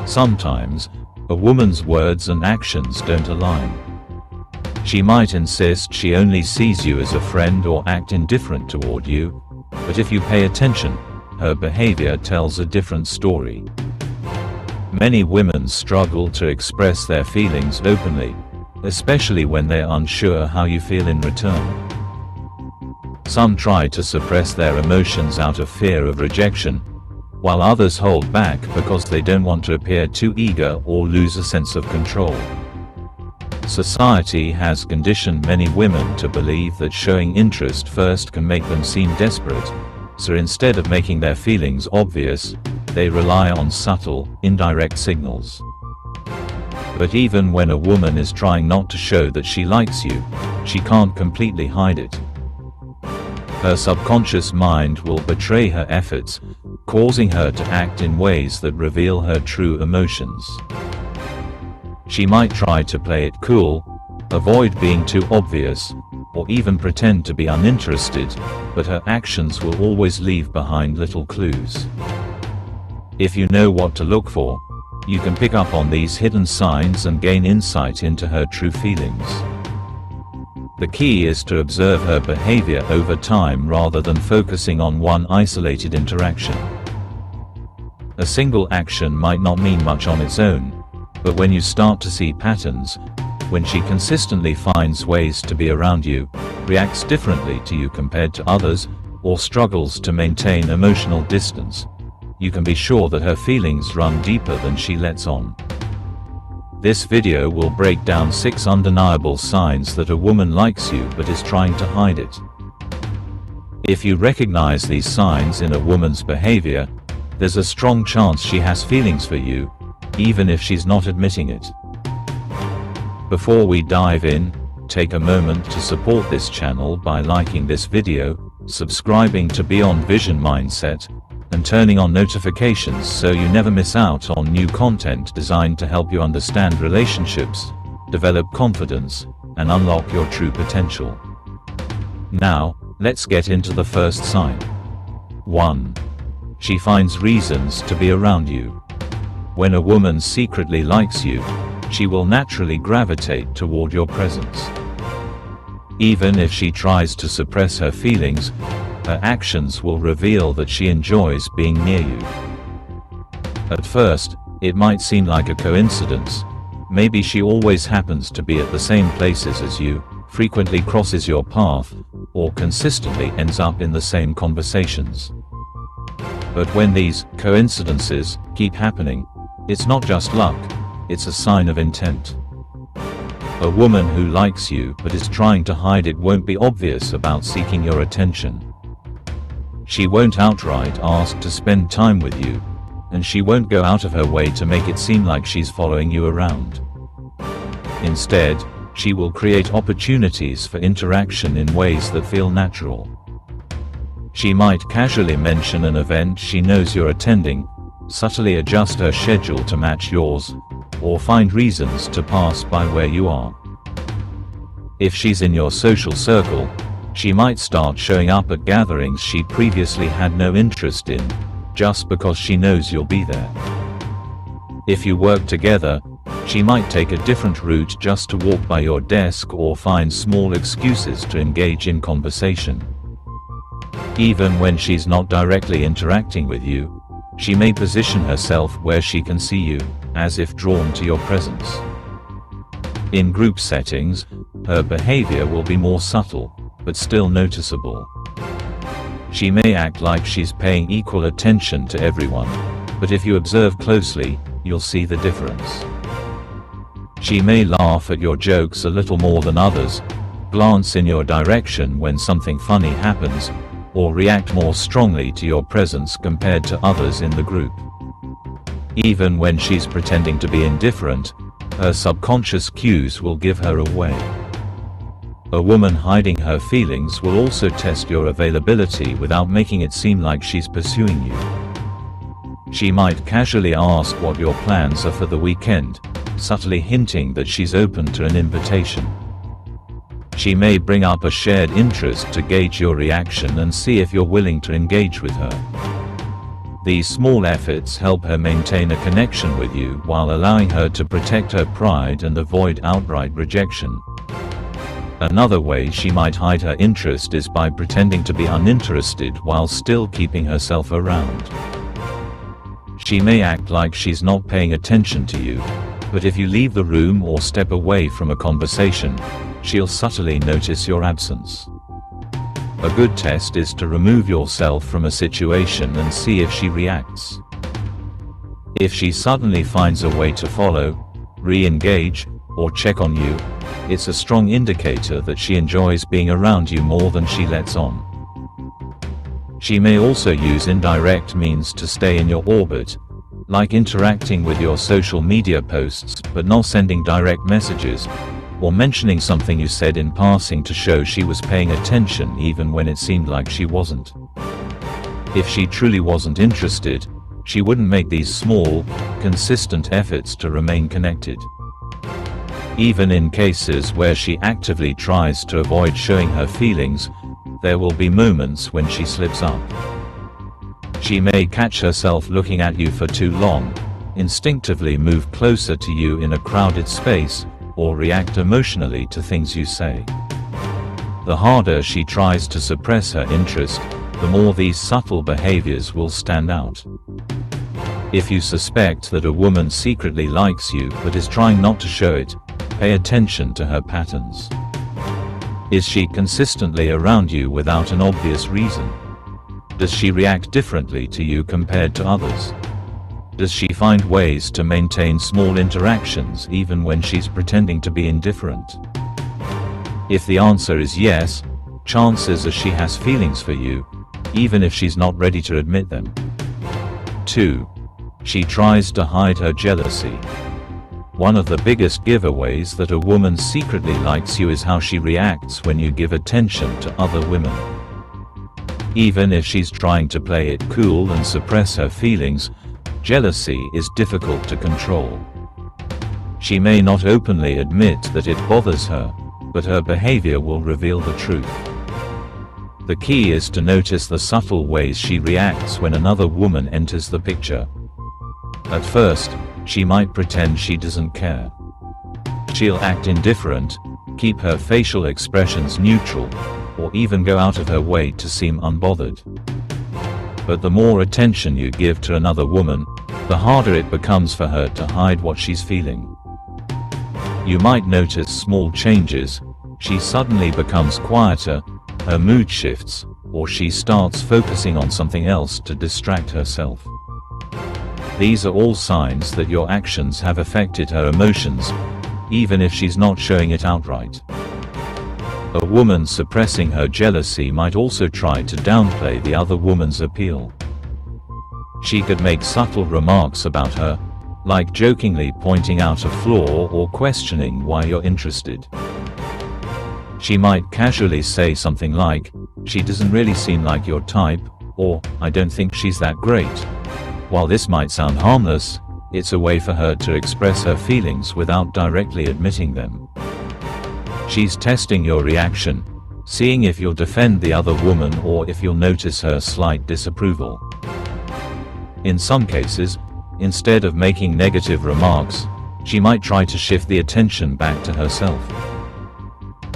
Sometimes, a woman's words and actions don't align. She might insist she only sees you as a friend or act indifferent toward you, but if you pay attention, her behavior tells a different story. Many women struggle to express their feelings openly, especially when they're unsure how you feel in return. Some try to suppress their emotions out of fear of rejection, while others hold back because they don't want to appear too eager or lose a sense of control. Society has conditioned many women to believe that showing interest first can make them seem desperate, so instead of making their feelings obvious, they rely on subtle, indirect signals. But even when a woman is trying not to show that she likes you, she can't completely hide it. Her subconscious mind will betray her efforts, causing her to act in ways that reveal her true emotions. She might try to play it cool, avoid being too obvious, or even pretend to be uninterested, but her actions will always leave behind little clues. If you know what to look for, you can pick up on these hidden signs and gain insight into her true feelings. The key is to observe her behavior over time rather than focusing on one isolated interaction. A single action might not mean much on its own, but when you start to see patterns, when she consistently finds ways to be around you, reacts differently to you compared to others, or struggles to maintain emotional distance, you can be sure that her feelings run deeper than she lets on. This video will break down 6 undeniable signs that a woman likes you but is trying to hide it. If you recognize these signs in a woman's behavior, there's a strong chance she has feelings for you, even if she's not admitting it. Before we dive in, take a moment to support this channel by liking this video, subscribing to Beyond Vision Mindset, and turning on notifications so you never miss out on new content designed to help you understand relationships, develop confidence, and unlock your true potential. Now, let's get into the first sign. 1. She finds reasons to be around you. When a woman secretly likes you, she will naturally gravitate toward your presence. Even if she tries to suppress her feelings, her actions will reveal that she enjoys being near you. At first, it might seem like a coincidence. Maybe she always happens to be at the same places as you, frequently crosses your path, or consistently ends up in the same conversations. But when these coincidences keep happening, it's not just luck, it's a sign of intent. A woman who likes you but is trying to hide it won't be obvious about seeking your attention. She won't outright ask to spend time with you, and she won't go out of her way to make it seem like she's following you around. Instead, she will create opportunities for interaction in ways that feel natural. She might casually mention an event she knows you're attending, subtly adjust her schedule to match yours, or find reasons to pass by where you are. If she's in your social circle, she might start showing up at gatherings she previously had no interest in, just because she knows you'll be there. If you work together, she might take a different route just to walk by your desk or find small excuses to engage in conversation. Even when she's not directly interacting with you, she may position herself where she can see you, as if drawn to your presence. In group settings, her behavior will be more subtle, but still noticeable. She may act like she's paying equal attention to everyone, but if you observe closely, you'll see the difference. She may laugh at your jokes a little more than others, glance in your direction when something funny happens, or react more strongly to your presence compared to others in the group. Even when she's pretending to be indifferent, her subconscious cues will give her away. A woman hiding her feelings will also test your availability without making it seem like she's pursuing you. She might casually ask what your plans are for the weekend, subtly hinting that she's open to an invitation. She may bring up a shared interest to gauge your reaction and see if you're willing to engage with her. These small efforts help her maintain a connection with you while allowing her to protect her pride and avoid outright rejection. Another way she might hide her interest is by pretending to be uninterested while still keeping herself around. She may act like she's not paying attention to you, but if you leave the room or step away from a conversation, she'll subtly notice your absence. A good test is to remove yourself from a situation and see if she reacts. If she suddenly finds a way to follow, re-engage, or check on you, it's a strong indicator that she enjoys being around you more than she lets on. She may also use indirect means to stay in your orbit, like interacting with your social media posts but not sending direct messages, or mentioning something you said in passing to show she was paying attention even when it seemed like she wasn't. If she truly wasn't interested, she wouldn't make these small, consistent efforts to remain connected. Even in cases where she actively tries to avoid showing her feelings, there will be moments when she slips up. She may catch herself looking at you for too long, instinctively move closer to you in a crowded space, or react emotionally to things you say. The harder she tries to suppress her interest, the more these subtle behaviors will stand out. If you suspect that a woman secretly likes you but is trying not to show it, pay attention to her patterns. Is she consistently around you without an obvious reason? Does she react differently to you compared to others? Does she find ways to maintain small interactions even when she's pretending to be indifferent? If the answer is yes, chances are she has feelings for you, even if she's not ready to admit them. 2. She tries to hide her jealousy. One of the biggest giveaways that a woman secretly likes you is how she reacts when you give attention to other women. Even if she's trying to play it cool and suppress her feelings, jealousy is difficult to control. She may not openly admit that it bothers her, but her behavior will reveal the truth. The key is to notice the subtle ways she reacts when another woman enters the picture. At first, she might pretend she doesn't care. She'll act indifferent, keep her facial expressions neutral, or even go out of her way to seem unbothered. But the more attention you give to another woman, the harder it becomes for her to hide what she's feeling. You might notice small changes. She suddenly becomes quieter, her mood shifts, or she starts focusing on something else to distract herself. These are all signs that your actions have affected her emotions, even if she's not showing it outright. A woman suppressing her jealousy might also try to downplay the other woman's appeal. She could make subtle remarks about her, like jokingly pointing out a flaw or questioning why you're interested. She might casually say something like, "She doesn't really seem like your type," or "I don't think she's that great." While this might sound harmless, it's a way for her to express her feelings without directly admitting them. She's testing your reaction, seeing if you'll defend the other woman or if you'll notice her slight disapproval. In some cases, instead of making negative remarks, she might try to shift the attention back to herself.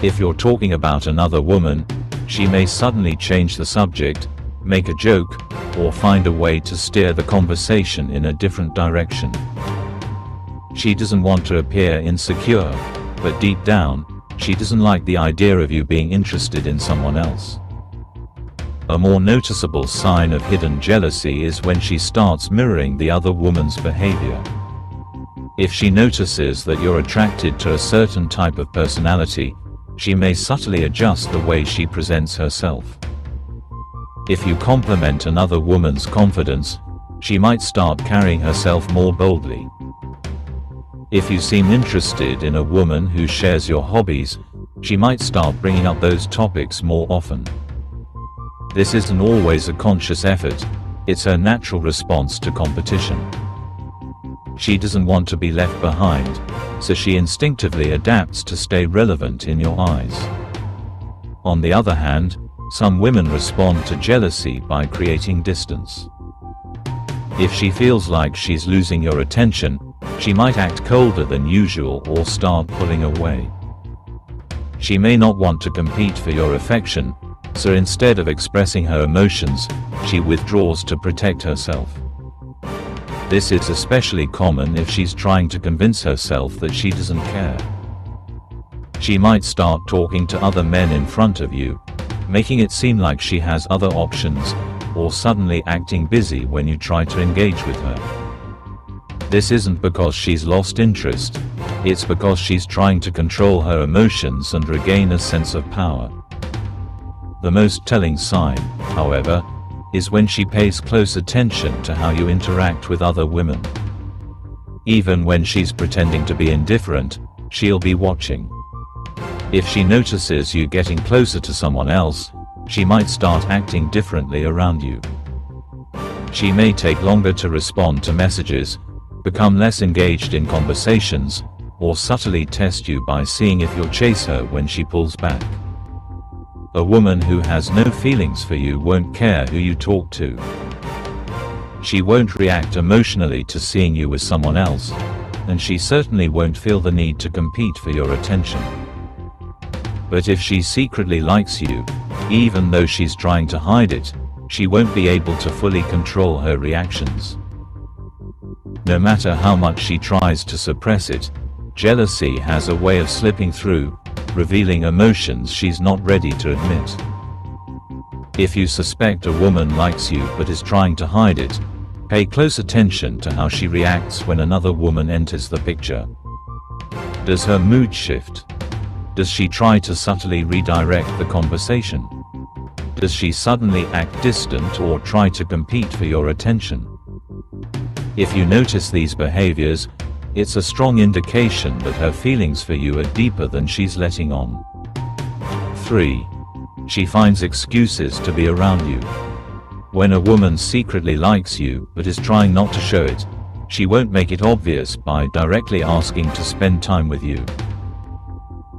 If you're talking about another woman, she may suddenly change the subject, make a joke, or find a way to steer the conversation in a different direction. She doesn't want to appear insecure, but deep down, she doesn't like the idea of you being interested in someone else. A more noticeable sign of hidden jealousy is when she starts mirroring the other woman's behavior. If she notices that you're attracted to a certain type of personality, she may subtly adjust the way she presents herself. If you compliment another woman's confidence, she might start carrying herself more boldly. If you seem interested in a woman who shares your hobbies, she might start bringing up those topics more often. This isn't always a conscious effort, it's her natural response to competition. She doesn't want to be left behind, so she instinctively adapts to stay relevant in your eyes. On the other hand, some women respond to jealousy by creating distance. If she feels like she's losing your attention, she might act colder than usual or start pulling away. She may not want to compete for your affection, so instead of expressing her emotions, she withdraws to protect herself. This is especially common if she's trying to convince herself that she doesn't care. She might start talking to other men in front of you, making it seem like she has other options, or suddenly acting busy when you try to engage with her. This isn't because she's lost interest, it's because she's trying to control her emotions and regain a sense of power. The most telling sign, however, is when she pays close attention to how you interact with other women. Even when she's pretending to be indifferent, she'll be watching. If she notices you getting closer to someone else, she might start acting differently around you. She may take longer to respond to messages, become less engaged in conversations, or subtly test you by seeing if you'll chase her when she pulls back. A woman who has no feelings for you won't care who you talk to. She won't react emotionally to seeing you with someone else, and she certainly won't feel the need to compete for your attention. But if she secretly likes you, even though she's trying to hide it, she won't be able to fully control her reactions. No matter how much she tries to suppress it, jealousy has a way of slipping through, revealing emotions she's not ready to admit. If you suspect a woman likes you but is trying to hide it, pay close attention to how she reacts when another woman enters the picture. Does her mood shift? Does she try to subtly redirect the conversation? Does she suddenly act distant or try to compete for your attention? If you notice these behaviors, it's a strong indication that her feelings for you are deeper than she's letting on. 3. She finds excuses to be around you. When a woman secretly likes you but is trying not to show it, she won't make it obvious by directly asking to spend time with you.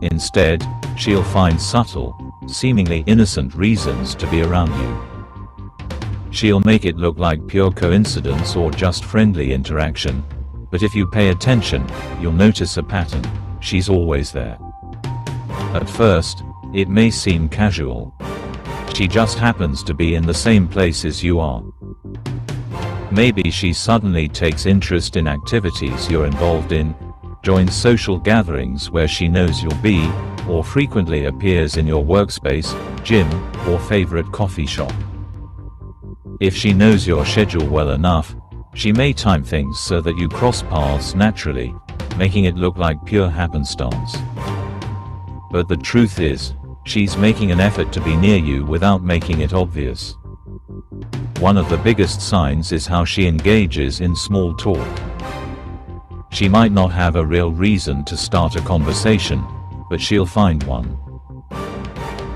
Instead, she'll find subtle, seemingly innocent reasons to be around you. She'll make it look like pure coincidence or just friendly interaction, but if you pay attention, you'll notice a pattern. She's always there. At first, it may seem casual. She just happens to be in the same place as you are. Maybe she suddenly takes interest in activities you're involved in, joins social gatherings where she knows you'll be, or frequently appears in your workspace, gym, or favorite coffee shop. If she knows your schedule well enough, she may time things so that you cross paths naturally, making it look like pure happenstance. But the truth is, she's making an effort to be near you without making it obvious. One of the biggest signs is how she engages in small talk. She might not have a real reason to start a conversation, but she'll find one.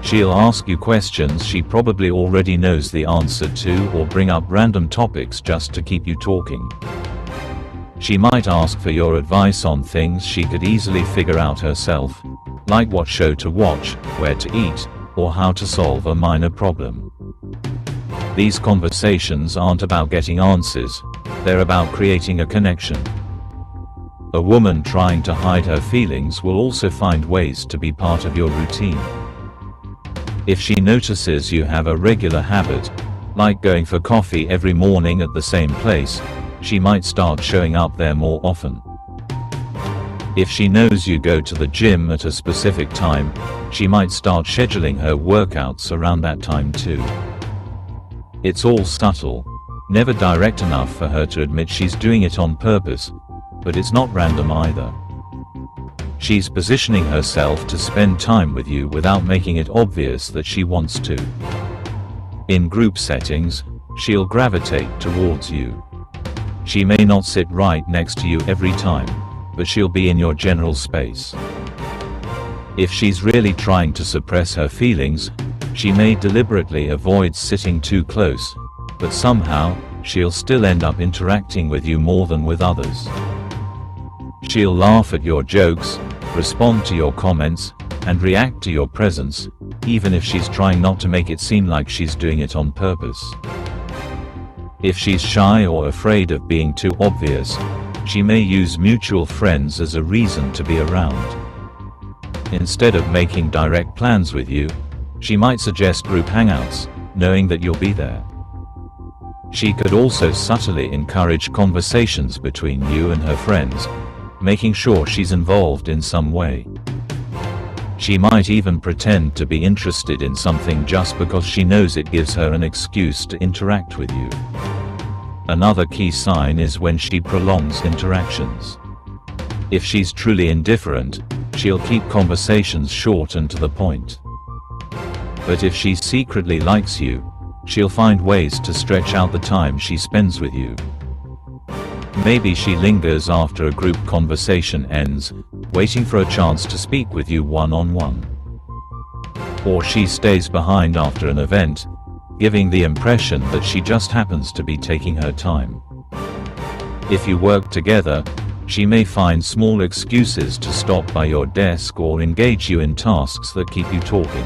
She'll ask you questions she probably already knows the answer to or bring up random topics just to keep you talking. She might ask for your advice on things she could easily figure out herself, like what show to watch, where to eat, or how to solve a minor problem. These conversations aren't about getting answers, they're about creating a connection. A woman trying to hide her feelings will also find ways to be part of your routine. If she notices you have a regular habit, like going for coffee every morning at the same place, she might start showing up there more often. If she knows you go to the gym at a specific time, she might start scheduling her workouts around that time too. It's all subtle, never direct enough for her to admit she's doing it on purpose, but it's not random either. She's positioning herself to spend time with you without making it obvious that she wants to. In group settings, she'll gravitate towards you. She may not sit right next to you every time, but she'll be in your general space. If she's really trying to suppress her feelings, she may deliberately avoid sitting too close, but somehow, she'll still end up interacting with you more than with others. She'll laugh at your jokes, respond to your comments, and react to your presence, even if she's trying not to make it seem like she's doing it on purpose. If she's shy or afraid of being too obvious, she may use mutual friends as a reason to be around. Instead of making direct plans with you, she might suggest group hangouts, knowing that you'll be there. She could also subtly encourage conversations between you and her friends, making sure she's involved in some way. She might even pretend to be interested in something just because she knows it gives her an excuse to interact with you. Another key sign is when she prolongs interactions. If she's truly indifferent, she'll keep conversations short and to the point. But if she secretly likes you, she'll find ways to stretch out the time she spends with you. Maybe she lingers after a group conversation ends, waiting for a chance to speak with you one-on-one. Or she stays behind after an event, giving the impression that she just happens to be taking her time. If you work together, she may find small excuses to stop by your desk or engage you in tasks that keep you talking.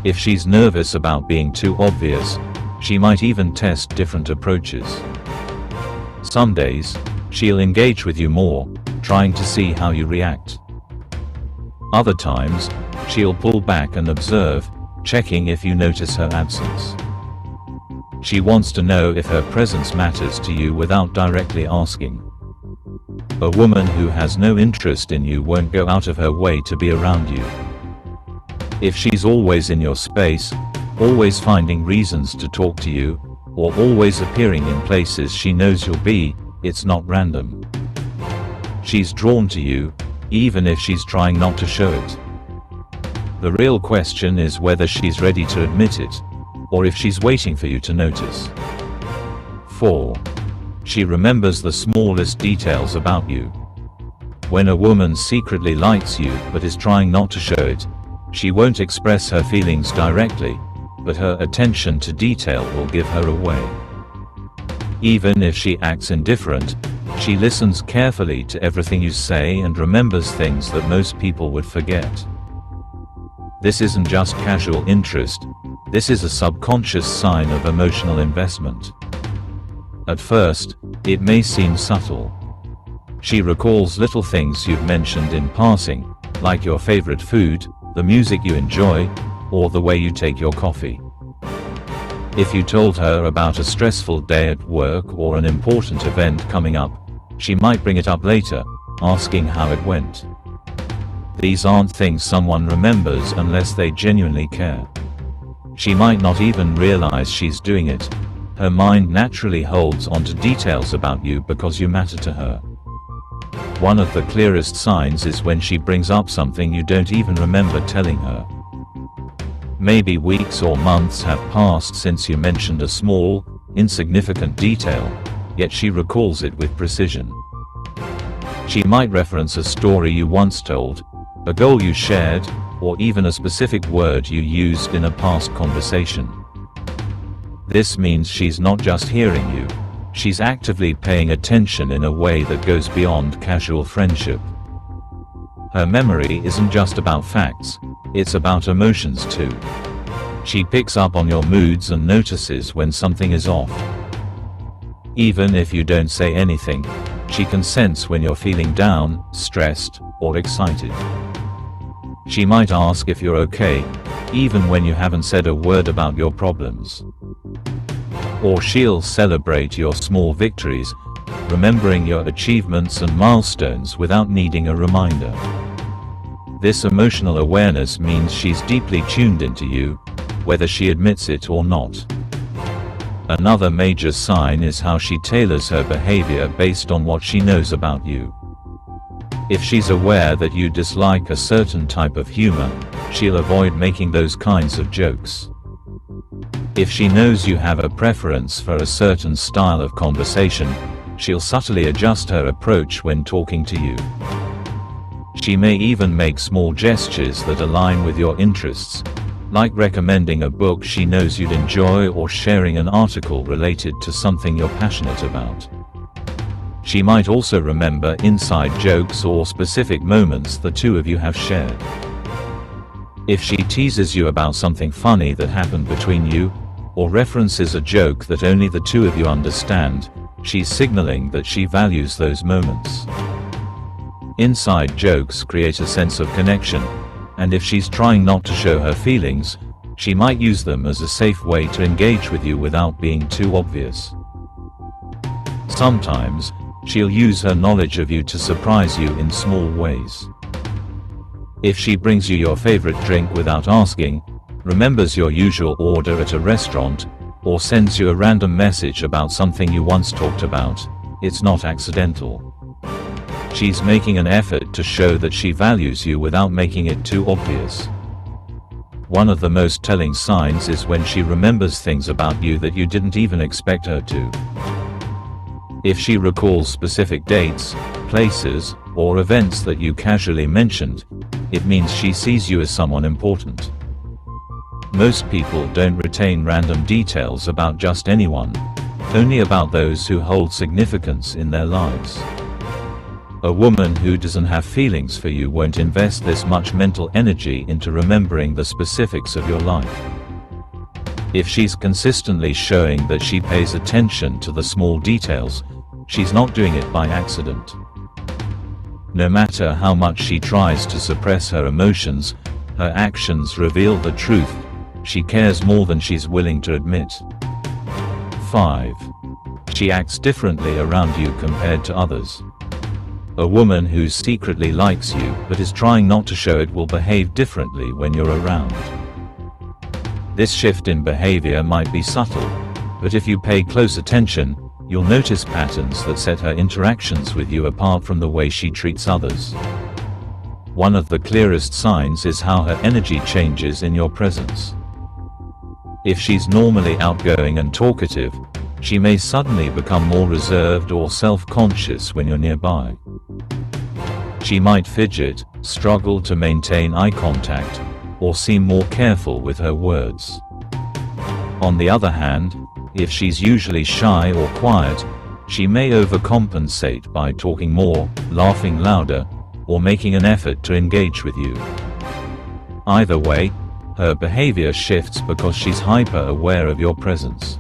If she's nervous about being too obvious, she might even test different approaches. Some days, she'll engage with you more, trying to see how you react. Other times, she'll pull back and observe, checking if you notice her absence. She wants to know if her presence matters to you without directly asking. A woman who has no interest in you won't go out of her way to be around you. If she's always in your space, always finding reasons to talk to you, or always appearing in places she knows you'll be, it's not random. She's drawn to you, even if she's trying not to show it. The real question is whether she's ready to admit it, or if she's waiting for you to notice. 4. She remembers the smallest details about you. When a woman secretly likes you but is trying not to show it, she won't express her feelings directly, but her attention to detail will give her away. Even if she acts indifferent, she listens carefully to everything you say and remembers things that most people would forget. This isn't just casual interest, this is a subconscious sign of emotional investment. At first, it may seem subtle. She recalls little things you've mentioned in passing, like your favorite food, the music you enjoy, or the way you take your coffee. If you told her about a stressful day at work or an important event coming up, she might bring it up later, asking how it went. These aren't things someone remembers unless they genuinely care. She might not even realize she's doing it. Her mind naturally holds onto details about you because you matter to her. One of the clearest signs is when she brings up something you don't even remember telling her. Maybe weeks or months have passed since you mentioned a small, insignificant detail, yet she recalls it with precision. She might reference a story you once told, a goal you shared, or even a specific word you used in a past conversation. This means she's not just hearing you, she's actively paying attention in a way that goes beyond casual friendship. Her memory isn't just about facts, it's about emotions too. She picks up on your moods and notices when something is off. Even if you don't say anything, she can sense when you're feeling down, stressed, or excited. She might ask if you're okay, even when you haven't said a word about your problems. Or she'll celebrate your small victories, remembering your achievements and milestones without needing a reminder. This emotional awareness means she's deeply tuned into you, whether she admits it or not. Another major sign is how she tailors her behavior based on what she knows about you. If she's aware that you dislike a certain type of humor, she'll avoid making those kinds of jokes. If she knows you have a preference for a certain style of conversation, she'll subtly adjust her approach when talking to you. She may even make small gestures that align with your interests, like recommending a book she knows you'd enjoy or sharing an article related to something you're passionate about. She might also remember inside jokes or specific moments the two of you have shared. If she teases you about something funny that happened between you, or references a joke that only the two of you understand, she's signaling that she values those moments. Inside jokes create a sense of connection, and if she's trying not to show her feelings, she might use them as a safe way to engage with you without being too obvious. Sometimes, she'll use her knowledge of you to surprise you in small ways. If she brings you your favorite drink without asking, remembers your usual order at a restaurant, or sends you a random message about something you once talked about, it's not accidental. She's making an effort to show that she values you without making it too obvious. One of the most telling signs is when she remembers things about you that you didn't even expect her to. If she recalls specific dates, places, or events that you casually mentioned, it means she sees you as someone important. Most people don't retain random details about just anyone, only about those who hold significance in their lives. A woman who doesn't have feelings for you won't invest this much mental energy into remembering the specifics of your life. If she's consistently showing that she pays attention to the small details, she's not doing it by accident. No matter how much she tries to suppress her emotions, her actions reveal the truth: she cares more than she's willing to admit. 5. She acts differently around you compared to others. A woman who secretly likes you but is trying not to show it will behave differently when you're around. This shift in behavior might be subtle, but if you pay close attention, you'll notice patterns that set her interactions with you apart from the way she treats others. One of the clearest signs is how her energy changes in your presence. If she's normally outgoing and talkative, she may suddenly become more reserved or self-conscious when you're nearby. She might fidget, struggle to maintain eye contact, or seem more careful with her words. On the other hand, if she's usually shy or quiet, she may overcompensate by talking more, laughing louder, or making an effort to engage with you. Either way, her behavior shifts because she's hyper-aware of your presence.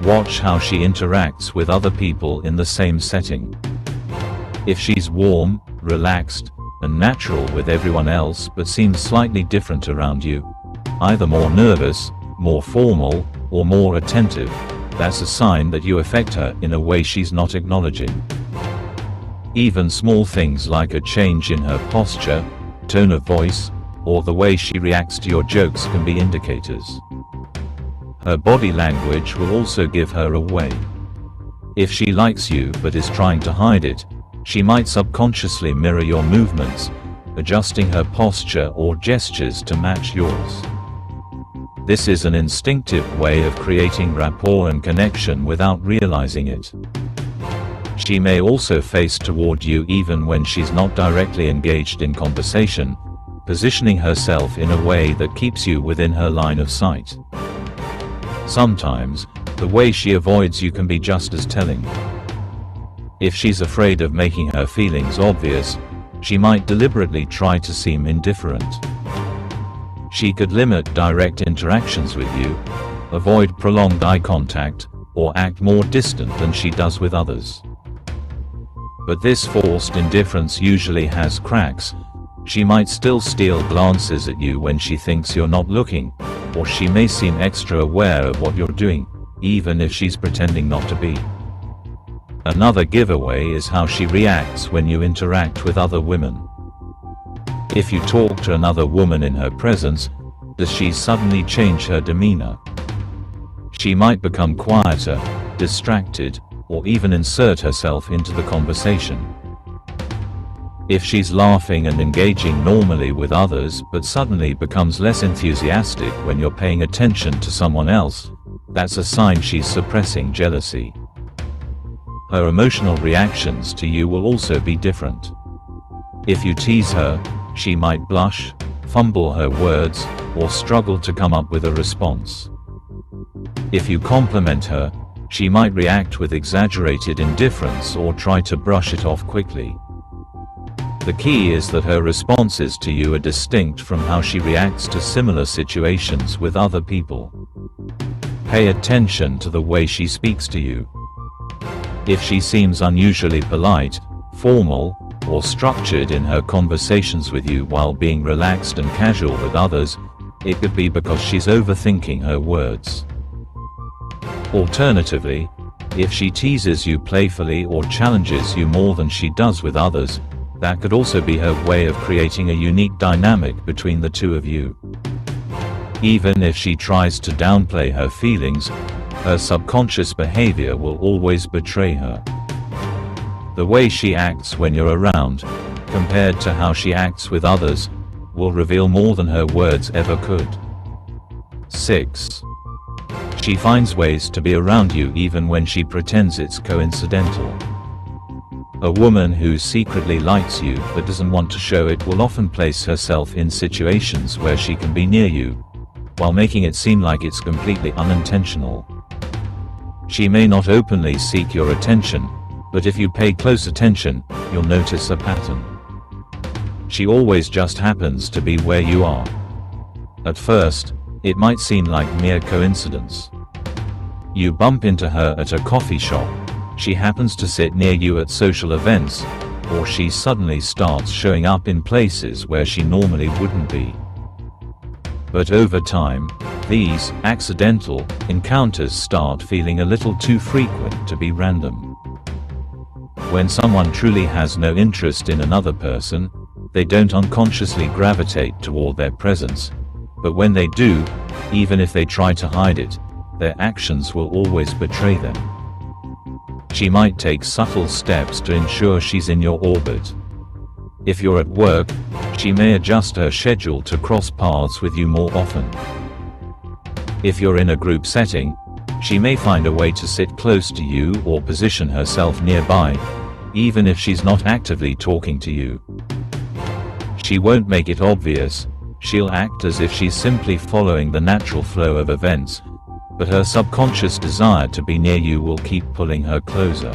Watch how she interacts with other people in the same setting. If she's warm, relaxed, and natural with everyone else but seems slightly different around you, either more nervous, more formal, or more attentive, that's a sign that you affect her in a way she's not acknowledging. Even small things like a change in her posture, tone of voice, or the way she reacts to your jokes can be indicators. Her body language will also give her away. If she likes you but is trying to hide it, she might subconsciously mirror your movements, adjusting her posture or gestures to match yours. This is an instinctive way of creating rapport and connection without realizing it. She may also face toward you even when she's not directly engaged in conversation, positioning herself in a way that keeps you within her line of sight. Sometimes, the way she avoids you can be just as telling. If she's afraid of making her feelings obvious, she might deliberately try to seem indifferent. She could limit direct interactions with you, avoid prolonged eye contact, or act more distant than she does with others. But this forced indifference usually has cracks. She might still steal glances at you when she thinks you're not looking, or she may seem extra aware of what you're doing, even if she's pretending not to be. Another giveaway is how she reacts when you interact with other women. If you talk to another woman in her presence, does she suddenly change her demeanor? She might become quieter, distracted, or even insert herself into the conversation. If she's laughing and engaging normally with others but suddenly becomes less enthusiastic when you're paying attention to someone else, that's a sign she's suppressing jealousy. Her emotional reactions to you will also be different. If you tease her, she might blush, fumble her words, or struggle to come up with a response. If you compliment her, she might react with exaggerated indifference or try to brush it off quickly. The key is that her responses to you are distinct from how she reacts to similar situations with other people. Pay attention to the way she speaks to you. If she seems unusually polite, formal, or structured in her conversations with you while being relaxed and casual with others, it could be because she's overthinking her words. Alternatively, if she teases you playfully or challenges you more than she does with others, that could also be her way of creating a unique dynamic between the two of you. Even if she tries to downplay her feelings, her subconscious behavior will always betray her. The way she acts when you're around, compared to how she acts with others, will reveal more than her words ever could. 6. She finds ways to be around you even when she pretends it's coincidental. A woman who secretly likes you but doesn't want to show it will often place herself in situations where she can be near you, while making it seem like it's completely unintentional. She may not openly seek your attention, but if you pay close attention, you'll notice a pattern. She always just happens to be where you are. At first, it might seem like mere coincidence. You bump into her at a coffee shop, she happens to sit near you at social events, or she suddenly starts showing up in places where she normally wouldn't be. But over time, these accidental encounters start feeling a little too frequent to be random. When someone truly has no interest in another person, they don't unconsciously gravitate toward their presence, but when they do, even if they try to hide it, their actions will always betray them. She might take subtle steps to ensure she's in your orbit. If you're at work, she may adjust her schedule to cross paths with you more often. If you're in a group setting, she may find a way to sit close to you or position herself nearby, even if she's not actively talking to you. She won't make it obvious, she'll act as if she's simply following the natural flow of events, but her subconscious desire to be near you will keep pulling her closer.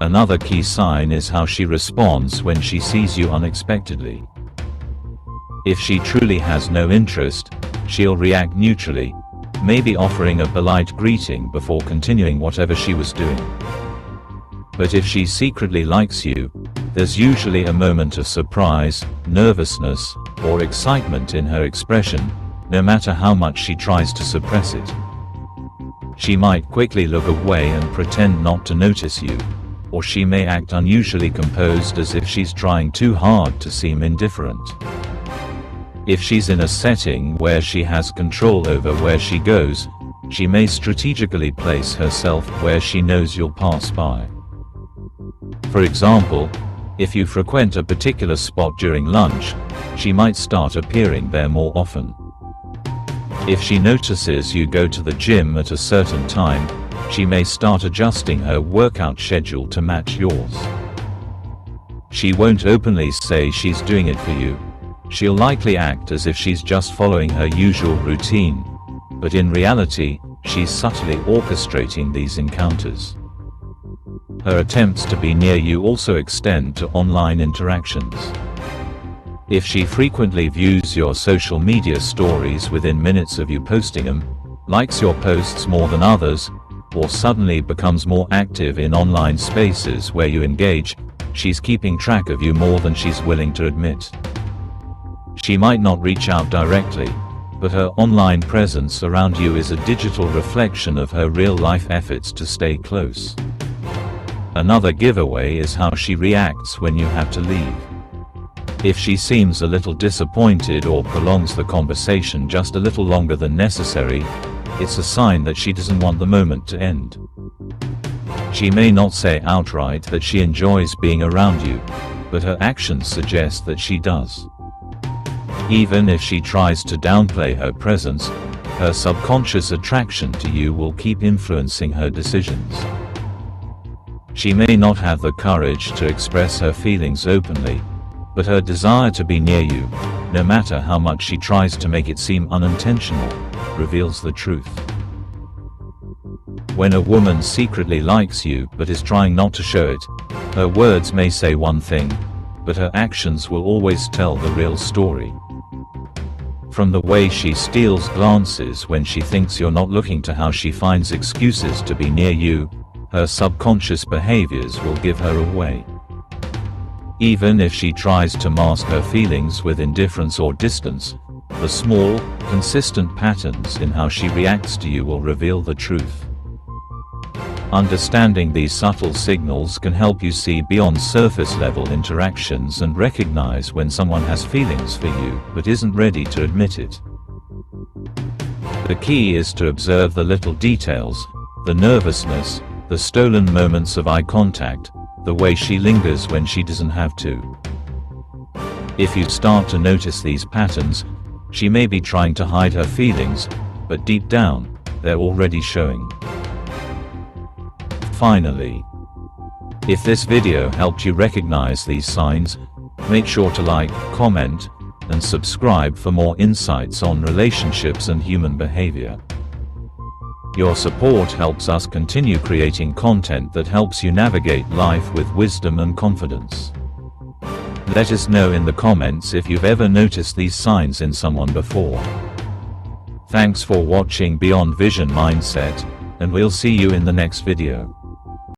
Another key sign is how she responds when she sees you unexpectedly. If she truly has no interest, she'll react neutrally, maybe offering a polite greeting before continuing whatever she was doing. But if she secretly likes you, there's usually a moment of surprise, nervousness, or excitement in her expression, no matter how much she tries to suppress it. She might quickly look away and pretend not to notice you, or she may act unusually composed as if she's trying too hard to seem indifferent. If she's in a setting where she has control over where she goes, she may strategically place herself where she knows you'll pass by. For example, if you frequent a particular spot during lunch, she might start appearing there more often. If she notices you go to the gym at a certain time, she may start adjusting her workout schedule to match yours. She won't openly say she's doing it for you. She'll likely act as if she's just following her usual routine, but in reality, she's subtly orchestrating these encounters. Her attempts to be near you also extend to online interactions. If she frequently views your social media stories within minutes of you posting them, likes your posts more than others, or suddenly becomes more active in online spaces where you engage, she's keeping track of you more than she's willing to admit. She might not reach out directly, but her online presence around you is a digital reflection of her real-life efforts to stay close. Another giveaway is how she reacts when you have to leave. If she seems a little disappointed or prolongs the conversation just a little longer than necessary, it's a sign that she doesn't want the moment to end. She may not say outright that she enjoys being around you, but her actions suggest that she does. Even if she tries to downplay her presence, her subconscious attraction to you will keep influencing her decisions. She may not have the courage to express her feelings openly, but her desire to be near you, no matter how much she tries to make it seem unintentional, reveals the truth. When a woman secretly likes you but is trying not to show it, her words may say one thing, but her actions will always tell the real story. From the way she steals glances when she thinks you're not looking to how she finds excuses to be near you, her subconscious behaviors will give her away. Even if she tries to mask her feelings with indifference or distance, the small, consistent patterns in how she reacts to you will reveal the truth. Understanding these subtle signals can help you see beyond surface-level interactions and recognize when someone has feelings for you but isn't ready to admit it. The key is to observe the little details, the nervousness, the stolen moments of eye contact, the way she lingers when she doesn't have to. If you start to notice these patterns, she may be trying to hide her feelings, but deep down, they're already showing. Finally, if this video helped you recognize these signs, make sure to like, comment, and subscribe for more insights on relationships and human behavior. Your support helps us continue creating content that helps you navigate life with wisdom and confidence. Let us know in the comments if you've ever noticed these signs in someone before. Thanks for watching Beyond Vision Mindset, and we'll see you in the next video.